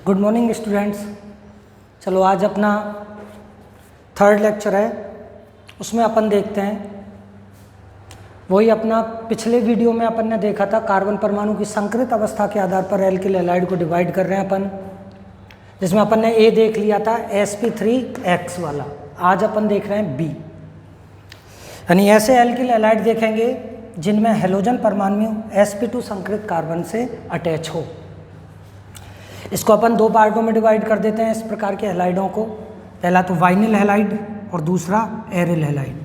Good morning students. चलो आज अपना थर्ड लेक्चर है, उसमें अपन देखते हैं वही अपना पिछले वीडियो में अपन ने देखा था कार्बन परमाणु की संकृत अवस्था के आधार पर एल्किल हैलाइड को डिवाइड कर रहे हैं अपन, जिसमें अपन ने ए देख लिया था sp3x वाला। आज अपन देख रहे हैं बी, यानी ऐसे एल्किल हैलाइड देखेंगे जिनमें हेलोजन परमाणु sp2 संकृत कार्बन से अटैच हो। इसको अपन दो पार्टों में डिवाइड कर देते हैं इस प्रकार के हैलाइडों को। पहला तो वाइनिल हैलाइड और दूसरा एरिल हैलाइड।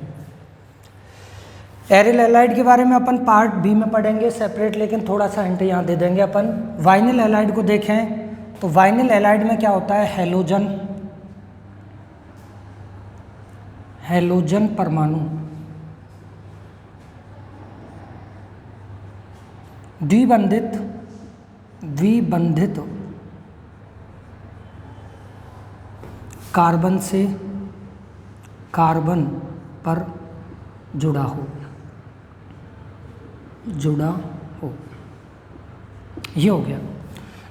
एरिल हैलाइड के बारे में अपन पार्ट बी में पढ़ेंगे सेपरेट, लेकिन थोड़ा सा हिंट यहाँ दे देंगे अपन। वाइनिल हैलाइड को देखें तो वाइनिल हैलाइड में क्या होता है, हेलोजन परमाणु द्विबंधित कार्बन से कार्बन पर जुड़ा हो, ये हो गया।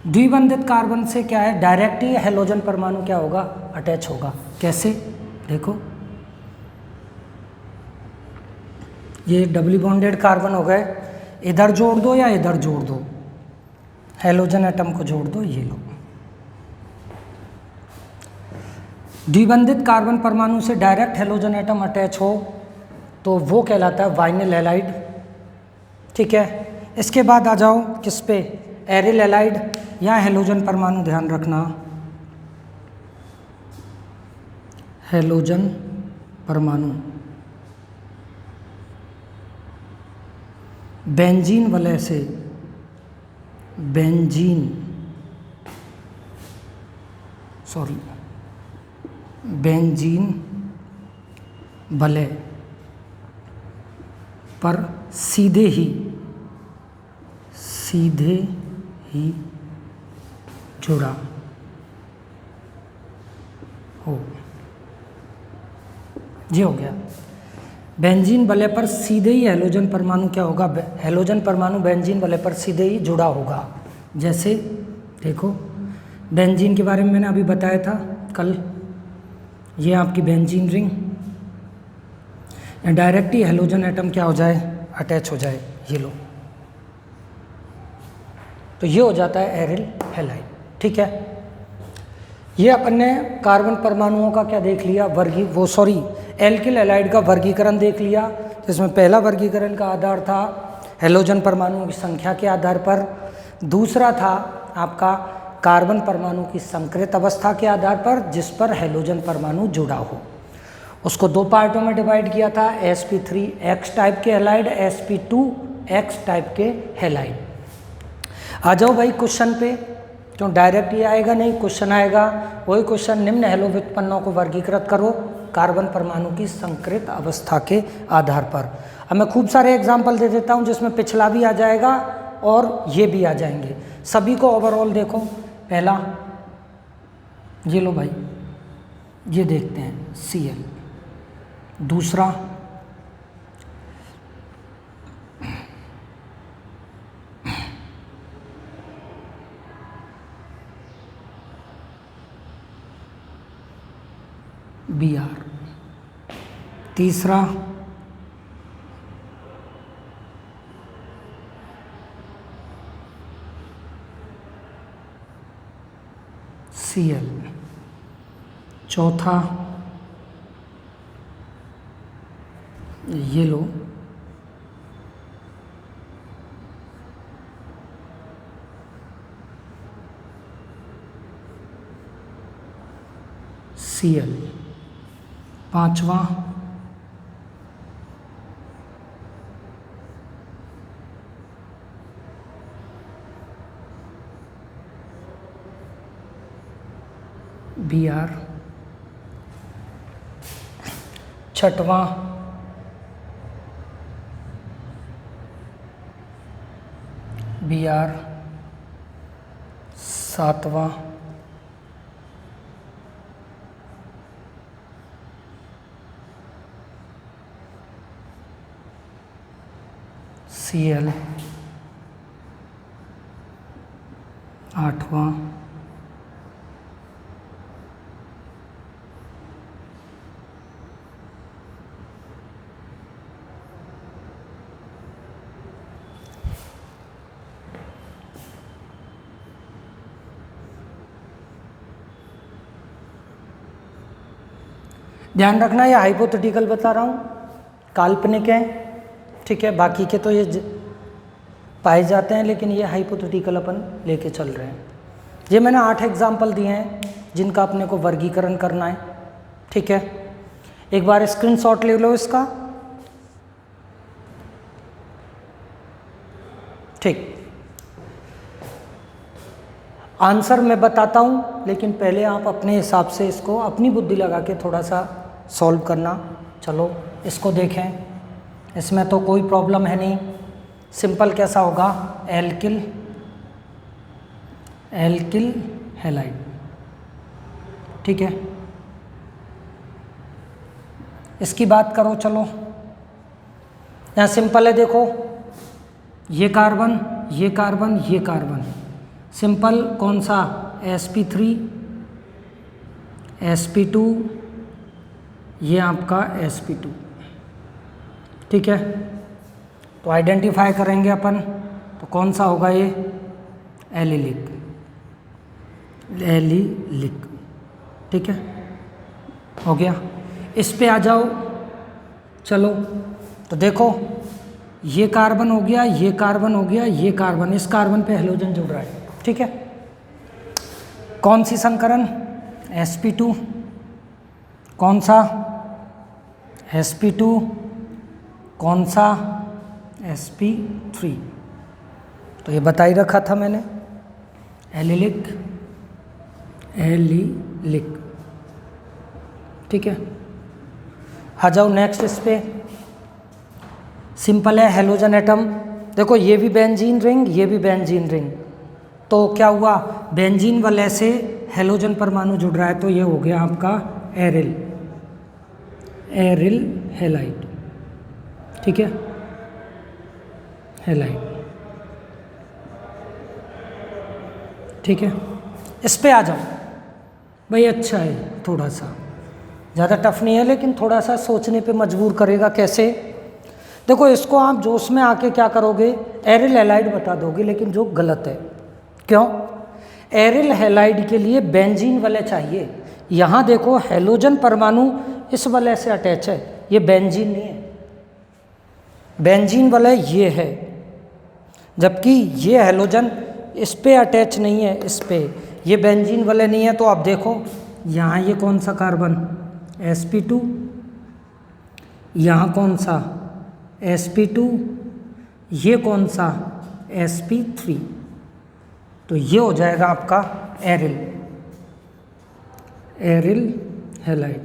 द्विबंधित कार्बन से क्या है, डायरेक्ट ही हेलोजन परमाणु क्या होगा, अटैच होगा। कैसे, देखो ये डबली बॉन्डेड कार्बन हो गए, इधर जोड़ दो या इधर जोड़ दो, हेलोजन एटम को जोड़ दो, ये लो। द्विबंधित कार्बन परमाणु से डायरेक्ट हेलोजन एटम अटैच हो तो वो कहलाता है वाइनिल हैलाइड। ठीक है, इसके बाद आ जाओ किस पे, एरिल हैलाइड या हेलोजन परमाणु। ध्यान रखना, हेलोजन परमाणु बेंजीन वलय से, बेंजीन वलय पर सीधे ही जुड़ा हो, ये हो गया। बेंजीन वलय पर सीधे ही हेलोजन परमाणु क्या होगा, हेलोजन परमाणु बेंजीन वलय पर सीधे ही जुड़ा होगा। जैसे देखो बेंजीन के बारे में मैंने अभी बताया था कल, ये आपकी बेंजीन रिंग, डायरेक्ट ही हेलोजन एटम क्या हो जाए, अटैच हो जाए, ये लो। तो ये हो जाता है एरिल हैलाइड। ठीक है, ये अपन ने कार्बन परमाणुओं का क्या देख लिया, एल्किल हैलाइड का वर्गीकरण देख लिया, जिसमें पहला वर्गीकरण का आधार था हेलोजन परमाणुओं की संख्या के आधार पर, दूसरा था आपका कार्बन परमाणु की संकृत अवस्था के आधार पर जिस पर हेलोजन परमाणु जुड़ा हो। उसको दो पार्टों में डिवाइड किया था, sp3x टाइप के हैलाइड, sp2x टाइप के हैलाइड। आ जाओ भाई क्वेश्चन पे, क्यों डायरेक्ट ये आएगा नहीं, क्वेश्चन आएगा वही क्वेश्चन, निम्न हेलो व्युत्पन्नों को वर्गीकृत करो कार्बन परमाणु की संकृत अवस्था के आधार पर। अब मैं खूब सारे एग्जाम्पल दे देता हूँ जिसमें पिछला भी आ जाएगा और ये भी आ जाएंगे, सभी को ओवरऑल देखो। पहला ये लो भाई, ये देखते हैं Cl, दूसरा Br, तीसरा Cl, चौथा ये लो Cl, पांचवा Br, छठवां Br, सातवां Cl, आठवां ध्यान रखना ये हाइपोथेटिकल बता रहा हूँ, काल्पनिक है, ठीक है। बाकी के तो ये पाए जाते हैं, लेकिन ये हाइपोथेटिकल अपन लेके चल रहे हैं। ये मैंने 8 एग्जाम्पल दिए हैं जिनका अपने को वर्गीकरण करना है, ठीक है। एक बार स्क्रीनशॉट ले लो इसका, ठीक। आंसर मैं बताता हूँ, लेकिन पहले आप अपने हिसाब से इसको अपनी बुद्धि लगा के थोड़ा सा सॉल्व करना। चलो इसको देखें, इसमें तो कोई प्रॉब्लम है नहीं, सिंपल कैसा होगा, एल्किल हैलाइड, ठीक है। इसकी बात करो, चलो यहाँ सिंपल है, देखो ये कार्बन, ये कार्बन, ये कार्बन, सिंपल कौन सा, sp3 sp2, ये आपका sp2, ठीक है। तो आइडेंटिफाई करेंगे अपन, तो कौन सा होगा ये, एलिलिक, ठीक है, हो गया। इस पे आ जाओ, चलो तो देखो ये कार्बन हो गया, ये कार्बन हो गया, ये कार्बन, इस कार्बन पे हेलोजन जुड़ रहा है, ठीक है। कौन सी संकरण, sp2, कौन सा sp2, कौन सा sp3, तो ये बता ही रखा था मैंने, एलिलिक, ठीक है। आ जाओ नेक्स्ट, इस पे सिंपल है, हेलोजन एटम, देखो ये भी बेंजीन रिंग, ये भी बेंजीन रिंग, तो क्या हुआ, बेंजीन वाले से हेलोजन परमाणु जुड़ रहा है, तो ये हो गया आपका एरिल हैलाइड, ठीक है, हैलाइड, ठीक है। इस पे आ जाओ भाई, अच्छा है, थोड़ा सा ज़्यादा टफ नहीं है, लेकिन थोड़ा सा सोचने पे मजबूर करेगा। कैसे, देखो इसको आप जोश में आके क्या करोगे, एरिल हैलाइड बता दोगे, लेकिन जो गलत है। क्यों, एरिल हैलाइड के लिए बेंजीन वलय चाहिए। यहाँ देखो हेलोजन परमाणु इस वलय से अटैच है, ये बेंजीन नहीं है, बेंजीन वलय ये है, जबकि ये हेलोजन इस पे अटैच नहीं है, इस पे ये बेंजीन वलय नहीं है। तो आप देखो यहाँ ये कौन सा कार्बन, sp2, यहाँ कौन सा sp2, ये कौन सा sp3, तो ये हो जाएगा आपका एरिल हैलाइड,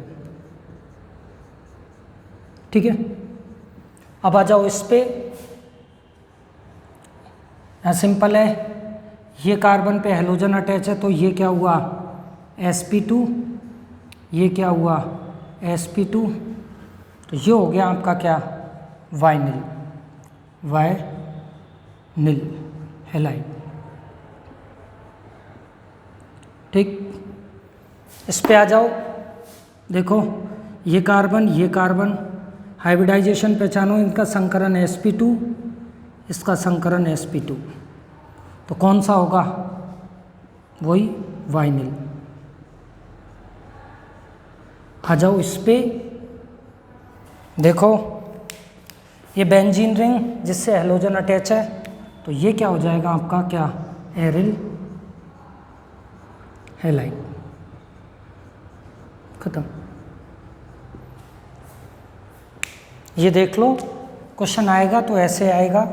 ठीक है। अब आ जाओ इस पे, सिंपल है, ये कार्बन पे हेलोजन अटैच है, तो ये क्या हुआ sp2, ये क्या हुआ sp2, तो ये हो गया आपका क्या, वाइनिल हैलाइड, ठीक। इस पे आ जाओ, देखो ये कार्बन हाइब्रिडाइजेशन पहचानो, इनका संकरण sp2, इसका संकरण sp2, तो कौन सा होगा, वही वाइनिल। आ जाओ इस पे, देखो ये बेंजीन रिंग जिससे हेलोजन अटैच है, तो ये क्या हो जाएगा आपका क्या, एरिल हैलाइड, खत्म। ये देख लो, क्वेश्चन आएगा तो ऐसे आएगा।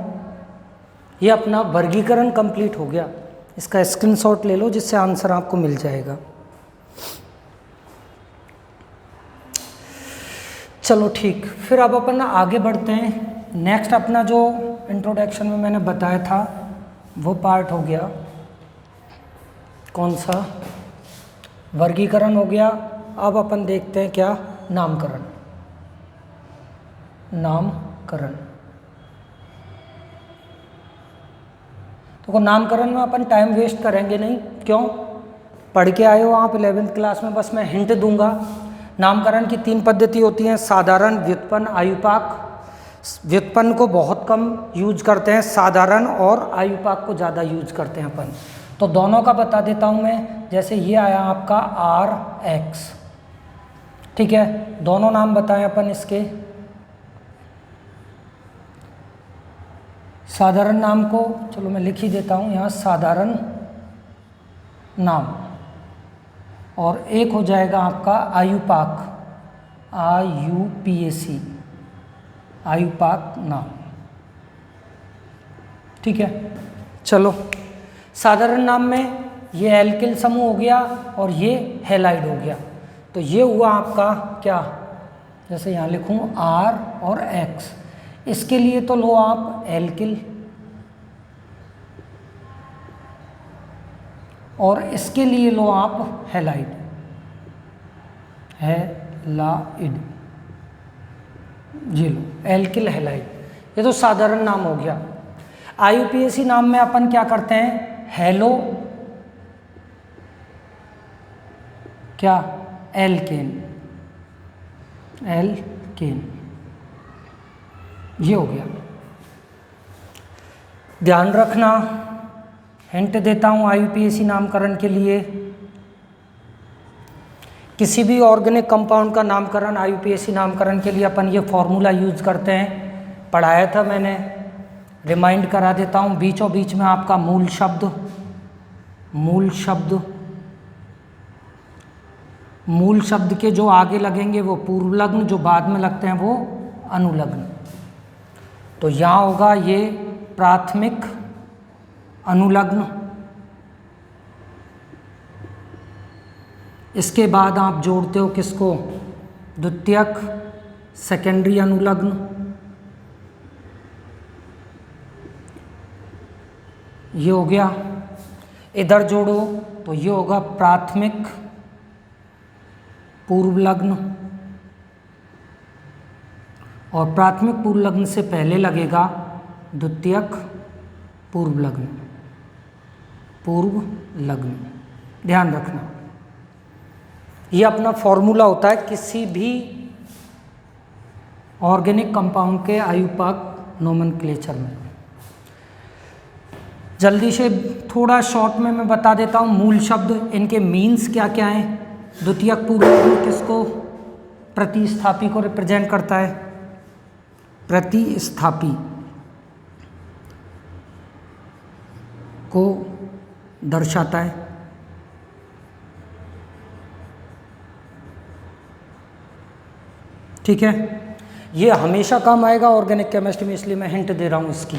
ये अपना वर्गीकरण कंप्लीट हो गया, इसका स्क्रीनशॉट ले लो जिससे आंसर आपको मिल जाएगा। चलो ठीक, फिर अब अपन आगे बढ़ते हैं। नेक्स्ट अपना जो इंट्रोडक्शन में मैंने बताया था वो पार्ट हो गया, कौन सा, वर्गीकरण हो गया। अब अपन देखते हैं क्या, नामकरण। तो नामकरण में अपन टाइम वेस्ट करेंगे नहीं, क्यों, पढ़ के आए हो आप 11th क्लास में, बस मैं हिंट दूंगा। नामकरण की 3 पद्धति होती हैं, साधारण, व्युत्पन्न, आयुपाक। व्युत्पन्न को बहुत कम यूज करते हैं, साधारण और आयुपाक को ज़्यादा यूज करते हैं अपन। तो दोनों का बता देता हूँ मैं। जैसे ये आया आपका RX, ठीक है, दोनों नाम बताएं अपन इसके। साधारण नाम को चलो मैं लिख ही देता हूँ यहाँ, साधारण नाम, और एक हो जाएगा आपका आयुपाक, IUPAC, आयुपाक नाम। ठीक है, चलो साधारण नाम में ये एल्किल समूह हो गया और ये हैलाइड हो गया। तो ये हुआ आपका क्या, जैसे यहाँ लिखूँ R और X, इसके लिए तो लो आप एल्किल, और इसके लिए लो आप हैलाइड, हैलाइड, ये लो एल्किल हैलाइड, ये तो साधारण नाम हो गया। IUPAC नाम में अपन क्या करते हैं, हेलो क्या, एल्केन, एल्केन, ये हो गया। ध्यान रखना, हिंट देता हूँ IUPAC नामकरण के लिए, किसी भी ऑर्गेनिक कंपाउंड का नामकरण IUPAC नामकरण के लिए अपन ये फॉर्मूला यूज करते हैं, पढ़ाया था मैंने, रिमाइंड करा देता हूँ। बीचों बीच में आपका मूल शब्द, मूल शब्द, मूल शब्द के जो आगे लगेंगे वो पूर्वलग्न, जो बाद में लगते हैं वो अनुलग्न। तो यहाँ होगा ये प्राथमिक अनुलग्न, इसके बाद आप जोड़ते हो किसको, द्वितीयक सेकेंडरी अनुलग्न, ये हो गया। इधर जोड़ो तो ये होगा प्राथमिक पूर्वलग्न, और प्राथमिक पूर्वलग्न से पहले लगेगा द्वितीयक पूर्वलग्न, पूर्वलग्न, ध्यान रखना। ये अपना फॉर्मूला होता है किसी भी ऑर्गेनिक कंपाउंड के आयुपाक नोमेनक्लेचर में। जल्दी से थोड़ा शॉर्ट में मैं बता देता हूँ मूल शब्द, इनके मीन्स क्या क्या हैं। द्वितीयक पूर्वलग्न किसको, प्रतिस्थापी को रिप्रेजेंट करता है, प्रतिस्थापी को दर्शाता है। ठीक है, ये हमेशा काम आएगा ऑर्गेनिक केमिस्ट्री में, इसलिए मैं हिंट दे रहा हूँ इसकी।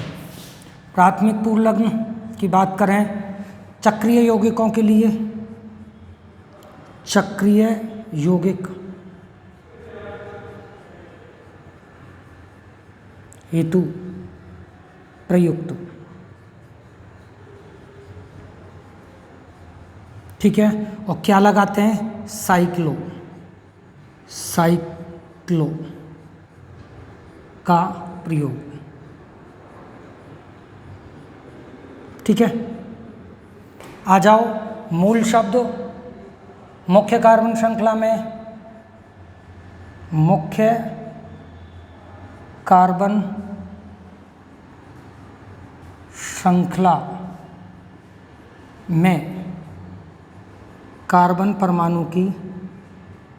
प्राथमिक पूर्वलग्न की बात करें चक्रीय यौगिकों के लिए, चक्रीय यौगिक हेतु प्रयुक्त, ठीक है, और क्या लगाते हैं, साइक्लो, साइक्लो का प्रयोग। ठीक है, आ जाओ मूल शब्द। मुख्य कार्बन श्रृंखला में, मुख्य कार्बन श्रृंखला में कार्बन परमाणु की,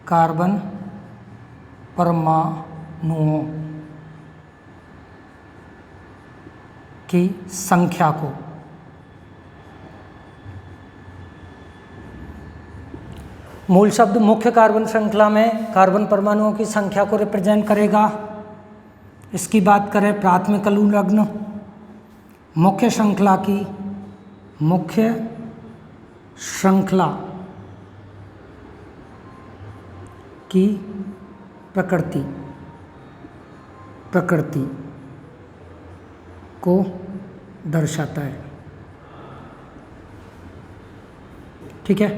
कार्बन परमाणुओं की संख्या को मूल शब्द मुख्य कार्बन श्रृंखला में कार्बन परमाणुओं की संख्या को रिप्रेजेंट करेगा। इसकी बात करें प्राथमिक अनुलग्न, मुख्य श्रृंखला की, मुख्य श्रृंखला की प्रकृति, प्रकृति को दर्शाता है। ठीक है,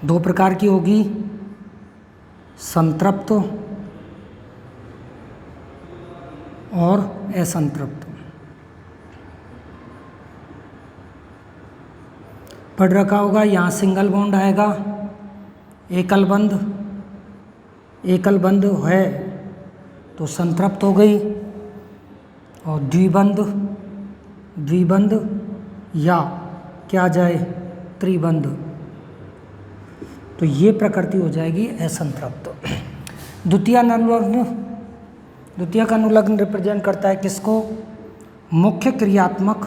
दो प्रकार की होगी, संतृप्त और असंतृप्त। पढ़ रखा होगा, यहाँ सिंगल बॉन्ड आएगा, एकल बंध, एकल बंध है तो संतृप्त हो गई, और द्विबंध, द्विबंध या क्या जाए त्रिबंध, तो ये प्रकृति हो जाएगी असंतृप्त। द्वितीय का अनुलग्न रिप्रेजेंट करता है किसको? मुख्य क्रियात्मक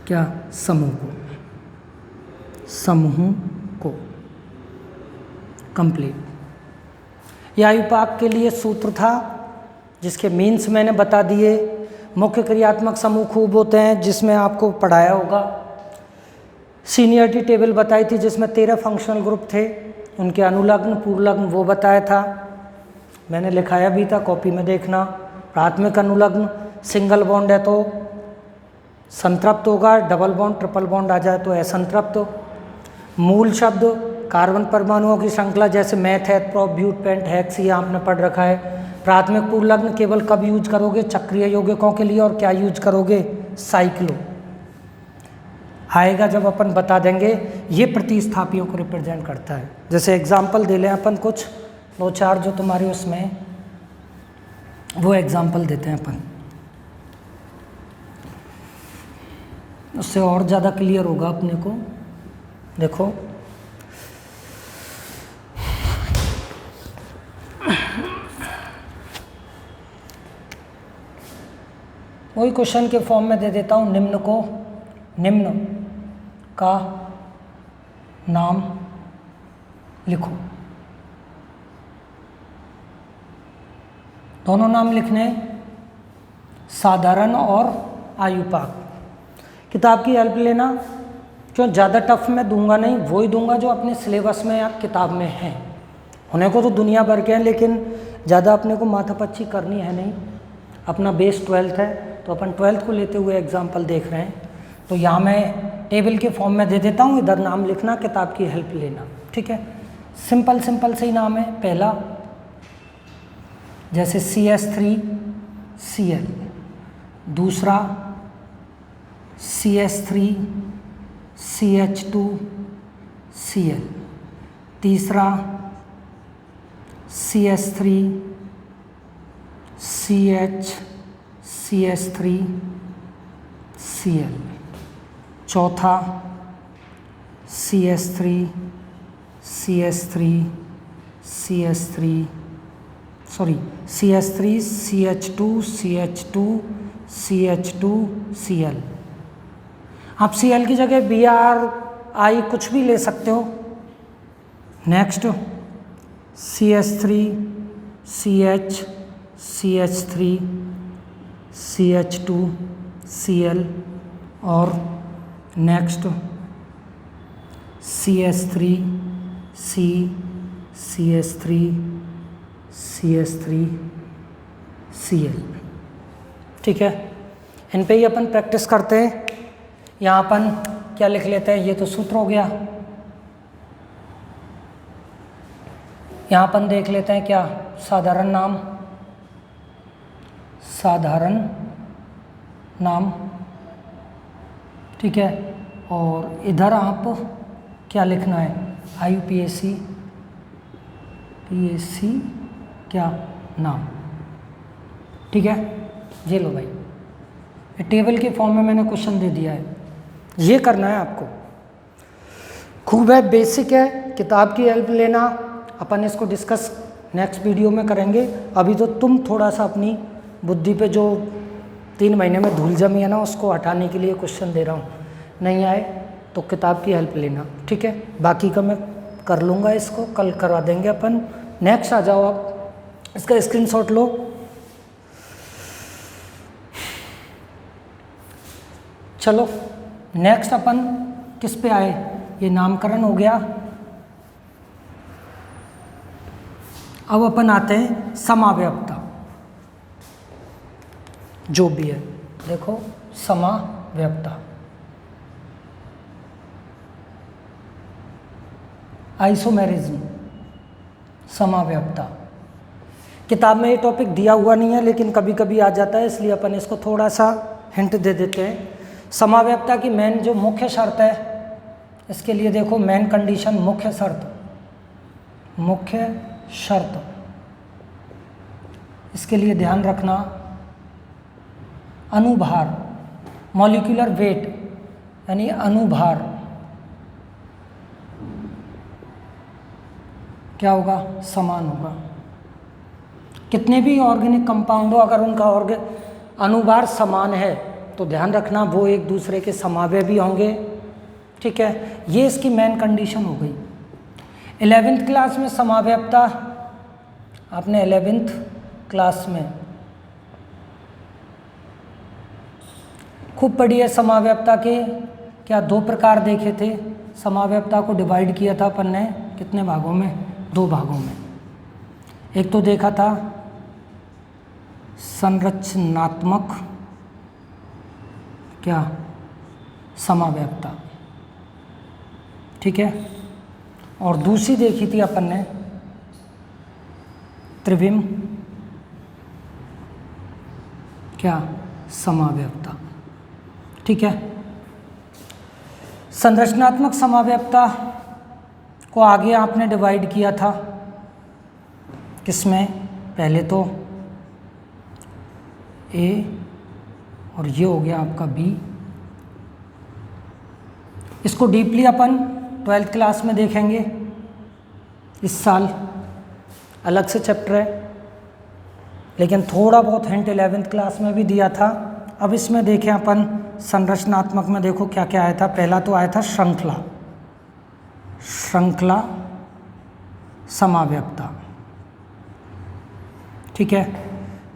क्या समूह को कंप्लीट। यह आयुपाक के लिए सूत्र था जिसके मीन्स मैंने बता दिए। मुख्य क्रियात्मक समूह खूब होते हैं जिसमें आपको पढ़ाया होगा। सीनियरिटी टेबल बताई थी जिसमें 13 फंक्शनल ग्रुप थे, उनके अनुलग्न पूर्वलग्न वो बताया था, मैंने लिखाया भी था, कॉपी में देखना। प्राथमिक अनुलग्न सिंगल बॉन्ड है तो संतृप्त होगा, डबल बॉन्ड ट्रिपल बॉन्ड आ जाए तो असंतृप्त। मूल शब्द कार्बन परमाणुओं की श्रृंखला जैसे मेथेट, प्रोप, ब्यूट, पेंट, हेक्स, ये आपने पढ़ रखा है। प्राथमिक पूर्वलग्न केवल कब यूज करोगे? चक्रीय यौगिकों के लिए। और क्या यूज करोगे? साइक्लो आएगा जब अपन बता देंगे। ये प्रतिस्थापियों को रिप्रेजेंट करता है। जैसे एग्जाम्पल दे लें अपन कुछ 2-4 जो तुम्हारे उसमें, वो एग्जाम्पल देते हैं अपन, उससे और ज़्यादा क्लियर होगा अपने को। देखो वही क्वेश्चन के फॉर्म में दे देता हूँ। निम्न का नाम लिखो। दोनों नाम लिखने, साधारण और आयुपाक। किताब की हेल्प लेना, क्यों ज़्यादा टफ में दूंगा नहीं, वही दूंगा जो अपने सिलेबस में या किताब में है। होने को तो दुनिया भर के हैं लेकिन ज़्यादा अपने को माथापच्ची करनी है नहीं। अपना बेस 12th है तो अपन 12th को लेते हुए एग्जाम्पल देख रहे हैं। तो यहाँ मैं टेबल के फॉर्म में दे देता हूँ, इधर नाम लिखना, किताब की हेल्प लेना, ठीक है। सिंपल से ही नाम है। पहला जैसे CS3Cl, दूसरा CS3CH2Cl, तीसरा CS3CH3Cl, चौथा CH3CH2CH2Cl। आप Cl की जगह BRI कुछ भी ले सकते हो। नेक्स्ट CS3CH3CH2Cl और नेक्स्ट CS3CH3CH3Cl, ठीक है। इन पे ही अपन प्रैक्टिस करते हैं। यहाँ अपन क्या लिख लेते हैं, ये तो सूत्र हो गया। यहाँ अपन देख लेते हैं क्या, साधारण नाम, ठीक है। और इधर आप क्या लिखना है, IUPAC क्या नाम, ठीक है। ये लो भाई, टेबल के फॉर्म में मैंने क्वेश्चन दे दिया है, ये करना है आपको। खूब है, बेसिक है, किताब की हेल्प लेना। अपन इसको डिस्कस नेक्स्ट वीडियो में करेंगे। अभी तो तुम थोड़ा सा अपनी बुद्धि पे जो 3 महीने में धूल जमी है ना, उसको हटाने के लिए क्वेश्चन दे रहा हूँ। नहीं आए तो किताब की हेल्प लेना, ठीक है। बाकी का मैं कर लूँगा, इसको कल करवा देंगे अपन। नेक्स्ट आ जाओ आप, इसका स्क्रीनशॉट लो। चलो नेक्स्ट अपन किस पे आए, ये नामकरण हो गया। अब अपन आते हैं समाव्ययता, जो भी है। देखो समाव्ययता, आइसोमेरिज्म, समाव्ययता। किताब में ये टॉपिक दिया हुआ नहीं है लेकिन कभी कभी आ जाता है, इसलिए अपन इसको थोड़ा सा हिंट दे देते हैं। समाव्ययता की मेन जो मुख्य शर्त है, इसके लिए देखो मेन कंडीशन, मुख्य शर्त, इसके लिए ध्यान रखना, अनुभार मॉलिक्यूलर वेट यानी अणुभार क्या होगा, समान होगा। कितने भी ऑर्गेनिक कंपाउंड हो, अगर उनका अणुभार समान है तो ध्यान रखना वो एक दूसरे के समावयवी होंगे। ठीक है, ये इसकी मेन कंडीशन हो गई। 11th क्लास में समावयवता, आपने 11th क्लास में खूब पढ़ी है। समावयवता के क्या 2 प्रकार देखे थे। समावयवता को डिवाइड किया था अपन ने कितने भागों में, 2 भागों में। एक तो देखा था संरचनात्मक क्या समावयवता, ठीक है, और दूसरी देखी थी अपन ने त्रिविम क्या समावयवता। ठीक है, संरचनात्मक समावयवता को आगे आपने डिवाइड किया था किसमें, पहले तो ए और ये हो गया आपका बी। इसको डीपली अपन 12th क्लास में देखेंगे इस साल, अलग से चैप्टर है, लेकिन थोड़ा बहुत हिंट 11th क्लास में भी दिया था। अब इसमें देखें अपन संरचनात्मक में, देखो क्या क्या आया था। पहला तो आया था श्रृंखला, श्रृंखला समावयवता। ठीक है,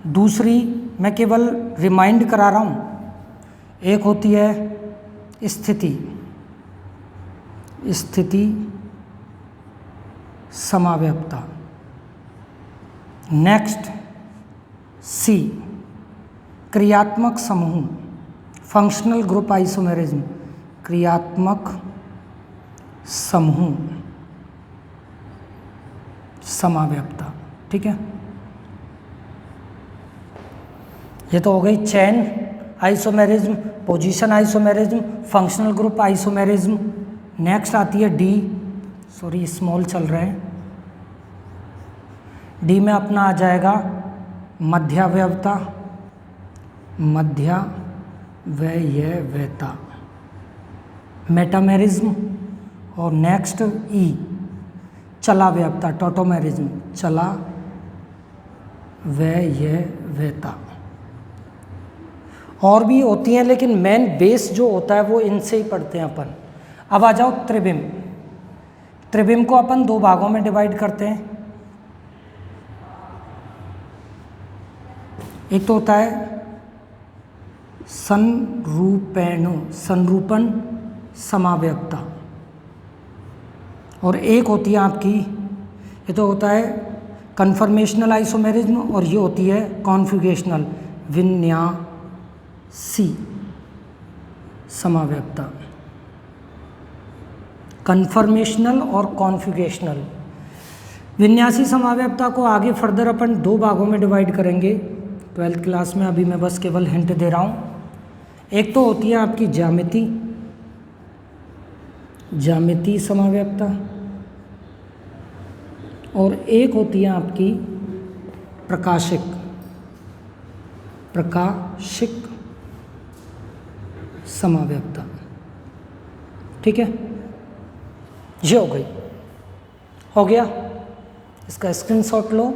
दूसरी मैं केवल रिमाइंड करा रहा हूँ, एक होती है स्थिति, स्थिति समावयवता। नेक्स्ट सी, क्रियात्मक समूह, फंक्शनल ग्रुप आइसोमेरिज्म, क्रियात्मक समूह समावयवता। ठीक है, ये तो हो गई chain isomerism, position isomerism, functional group isomerism. Next आती है डी, सॉरी स्मॉल चल रहे हैं, डी में अपना आ जाएगा मध्यावयवता, मध्यावयवता, मेटामेरिज्म। और नेक्स्ट ई, चलावयवता, टोटोमेरिज्म, चलावयवता। और भी होती हैं, लेकिन मेन बेस जो होता है वो इनसे ही पढ़ते हैं अपन। अब आ जाओ त्रिविम। त्रिविम को अपन 2 भागों में डिवाइड करते हैं। एक तो होता है संरूपण समावयवता, और एक होती है आपकी, ये तो होता है कन्फर्मेशनल आइसोमेरिज्म, और ये होती है कॉन्फिगरेशनल विन्यासी समावयवता। कन्फर्मेशनल और कॉन्फिगरेशनल। विन्यासी समावयवता को आगे फर्दर अपन 2 भागों में डिवाइड करेंगे 12th क्लास में, अभी मैं बस केवल हिंट दे रहा हूँ। एक तो होती है आपकी ज्यामिति, ज्यामिति समावयवता, और एक होती है आपकी प्रकाशिक, प्रकाशिक समावयवता। ठीक है, ये हो गई, हो गया। इसका स्क्रीनशॉट लो,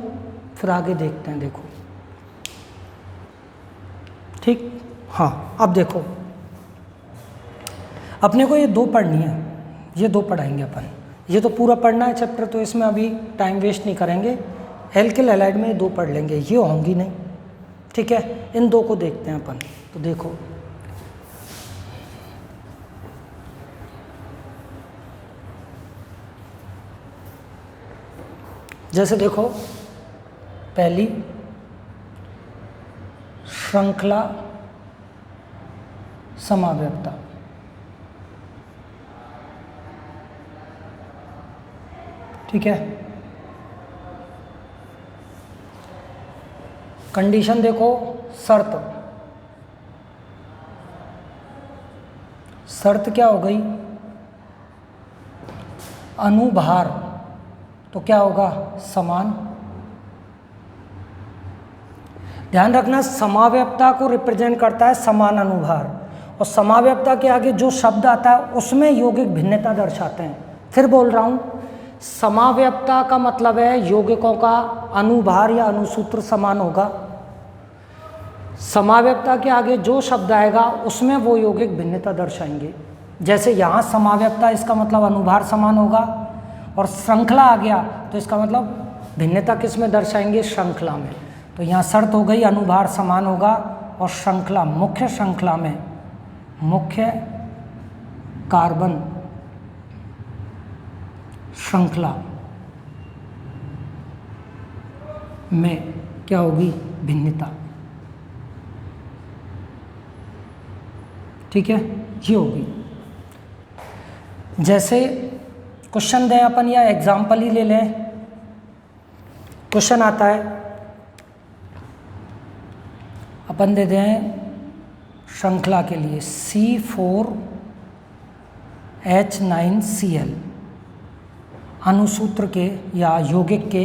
फिर आगे देखते हैं। देखो ठीक, हाँ अब देखो, अपने को ये 2 पढ़नी है, ये 2 पढ़ाएंगे अपन। ये तो पूरा पढ़ना है चैप्टर, तो इसमें अभी टाइम वेस्ट नहीं करेंगे। एल्किल हैलाइड में 2 पढ़ लेंगे, ये होंगी नहीं। ठीक है, इन 2 को देखते हैं अपन। तो देखो जैसे देखो, पहली श्रृंखला समावयवता। ठीक है, कंडीशन देखो, शर्त, शर्त क्या हो गई, अणुभार, तो क्या होगा, समान। ध्यान रखना, समावयवता को रिप्रेजेंट करता है समान अणुभार, और समाव्ययता के आगे जो शब्द आता है उसमें यौगिक भिन्नता दर्शाते हैं। फिर बोल रहा हूँ, समाव्ययता का मतलब है यौगिकों का अनुभार या अनुसूत्र समान होगा। समाव्ययता के आगे जो शब्द आएगा उसमें वो यौगिक भिन्नता दर्शाएंगे। जैसे यहाँ समाव्ययता, इसका मतलब अनुभार समान होगा, और श्रृंखला आ गया तो इसका मतलब भिन्नता किस में दर्शाएंगे, श्रृंखला में। तो यहाँ शर्त हो गई अनुभार समान होगा, और श्रृंखला, मुख्य श्रृंखला में, मुख्य कार्बन श्रृंखला में क्या होगी, भिन्नता। ठीक है, ये होगी। जैसे क्वेश्चन दें अपन या एग्जाम्पल ही ले लें। क्वेश्चन आता है, अपन दे दें श्रृंखला के लिए C4H9Cl अनुसूत्र के या यौगिक के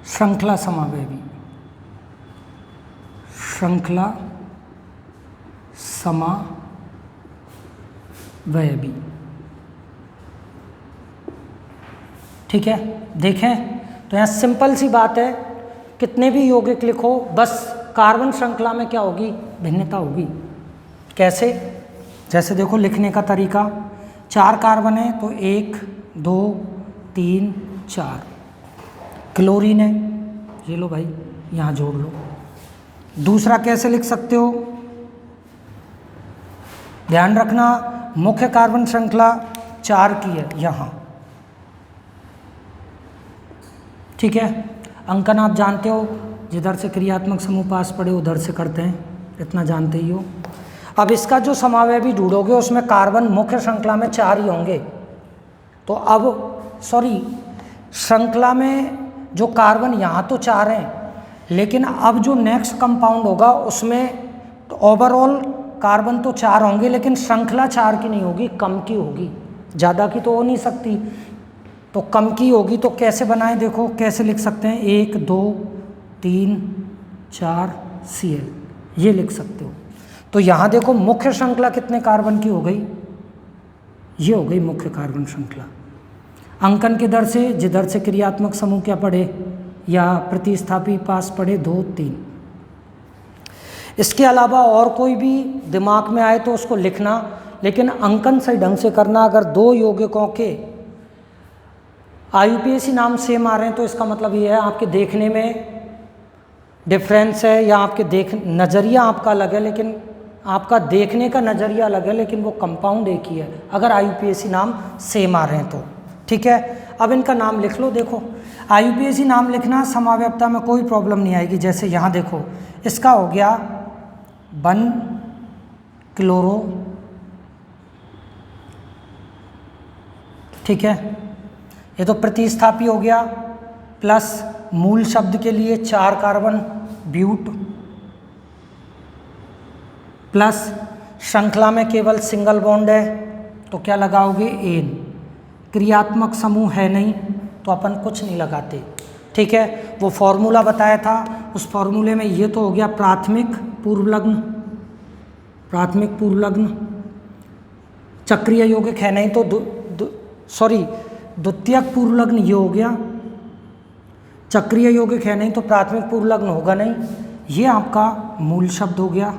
श्रृंखला समावयवी, श्रृंखला समावयवी। ठीक है, देखें तो यहाँ सिंपल सी बात है, कितने भी यौगिक लिखो, बस कार्बन श्रृंखला में क्या होगी, भिन्नता होगी। कैसे, जैसे देखो लिखने का तरीका, 4 कार्बन है तो 1 2 3 4, क्लोरीन है, ये लो भाई यहाँ जोड़ लो। दूसरा कैसे लिख सकते हो, ध्यान रखना मुख्य कार्बन श्रृंखला 4 की है यहाँ। ठीक है, अंकन आप जानते हो, जिधर से क्रियात्मक समूह पास पड़े उधर से करते हैं, इतना जानते ही हो। अब इसका जो समावयवी ढूंढोगे उसमें कार्बन मुख्य श्रृंखला में 4 ही होंगे। तो अब श्रृंखला में जो कार्बन यहाँ तो 4 हैं, लेकिन अब जो नेक्स्ट कंपाउंड होगा उसमें तो ओवरऑल कार्बन तो 4 होंगे, लेकिन श्रृंखला 4 की नहीं होगी, कम की होगी, ज़्यादा की तो हो नहीं सकती, तो कम की होगी। तो कैसे बनाएं, देखो कैसे लिख सकते हैं, 1 2 3 4 Cl, ये लिख सकते हो। तो यहाँ देखो मुख्य श्रृंखला कितने कार्बन की हो गई, ये हो गई मुख्य कार्बन श्रृंखला। अंकन के दर से जिधर से क्रियात्मक समूह क्या पड़े या प्रतिस्थापी पास पड़े 2 3। इसके अलावा और कोई भी दिमाग में आए तो उसको लिखना, लेकिन अंकन सही ढंग से करना। अगर 2 यौगिकों के IUPAC नाम सेम आ रहे हैं तो इसका मतलब ये है आपके देखने में डिफरेंस है, या आपके नज़रिया आपका अलग है, लेकिन आपका देखने का नज़रिया अलग है, लेकिन वो कंपाउंड एक ही है, अगर IUPAC नाम सेम आ रहे हैं तो। ठीक है, अब इनका नाम लिख लो। देखो IUPAC नाम लिखना, समाव्ययता में कोई प्रॉब्लम नहीं आएगी। जैसे यहाँ देखो, इसका हो गया 1 क्लोरो, ठीक है, ये तो प्रतिस्थापी हो गया, प्लस मूल शब्द के लिए 4 कार्बन ब्यूट, प्लस श्रृंखला में केवल सिंगल बॉन्ड है तो क्या लगाओगे, एन। क्रियात्मक समूह है नहीं तो अपन कुछ नहीं लगाते। ठीक है, वो फॉर्मूला बताया था, उस फॉर्मूले में ये तो हो गया प्राथमिक पूर्वलग्न, प्राथमिक पूर्वलग्न। चक्रीय यौगिक है नहीं तो द्वितीयक पूर्वलग्न ये हो गया। चक्रीय यौगिक है नहीं तो प्राथमिक पूर्वलग्न होगा नहीं। ये आपका मूल शब्द हो गया,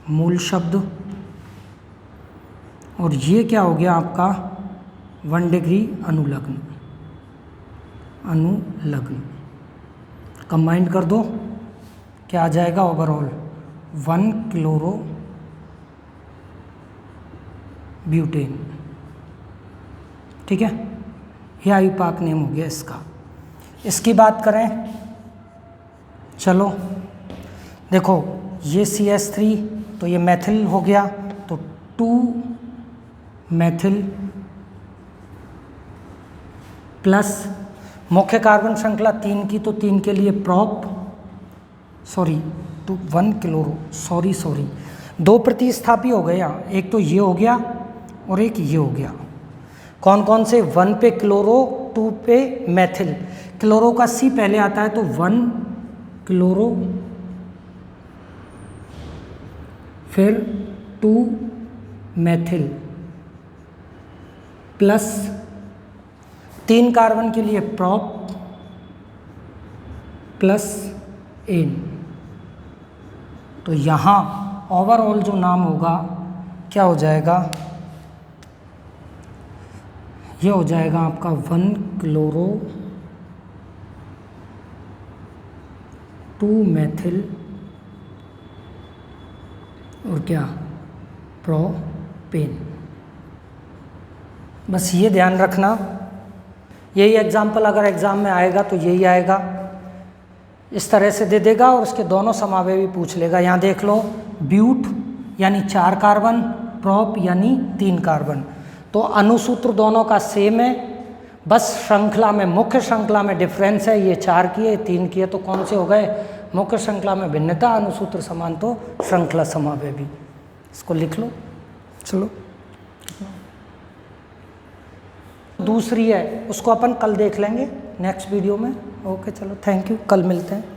मूल शब्द। और ये क्या हो गया आपका 1 डिग्री अनुलग्न, अनुलग्न। कंबाइंड कर दो, क्या आ जाएगा ओवरऑल 1 क्लोरो ब्यूटेन। ठीक है, यह आयुपाक नेम हो गया इसका। इसकी बात करें, चलो देखो ये CH3 तो ये मैथिल हो गया, तो 2 मैथिल प्लस मुख्य कार्बन श्रृंखला 3 की, तो 3 के लिए प्रॉप, 1 क्लोरो, सॉरी 2 प्रतिस्थापी हो गए यहाँ, एक तो ये हो गया और एक ये हो गया। कौन कौन से, 1 पे क्लोरो, 2 पे मैथिल। क्लोरो का C पहले आता है तो 1 क्लोरो, फिर 2 मेथिल प्लस 3 कार्बन के लिए प्रोप प्लस एन। तो यहाँ ओवरऑल जो नाम होगा क्या हो जाएगा, ये हो जाएगा आपका 1 क्लोरो 2 मेथिल और क्या प्रोपेन। बस ये ध्यान रखना, यही एग्जाम्पल अगर एग्ज़ाम में आएगा तो यही आएगा, इस तरह से दे देगा और उसके दोनों समावेशी पूछ लेगा। यहाँ देख लो, ब्यूट यानी 4 कार्बन, प्रोप यानी 3 कार्बन। तो अनुसूत्र दोनों का सेम है, बस श्रृंखला में, मुख्य श्रृंखला में डिफरेंस है। ये 4 की है, 3 की है, तो कौन से हो गए, मुख्य श्रृंखला में भिन्नता, अनुसूत्र समान, तो श्रृंखला समावेशी। इसको लिख लो। चलो दूसरी है, उसको अपन कल देख लेंगे नेक्स्ट वीडियो में। ओके चलो, थैंक यू, कल मिलते हैं।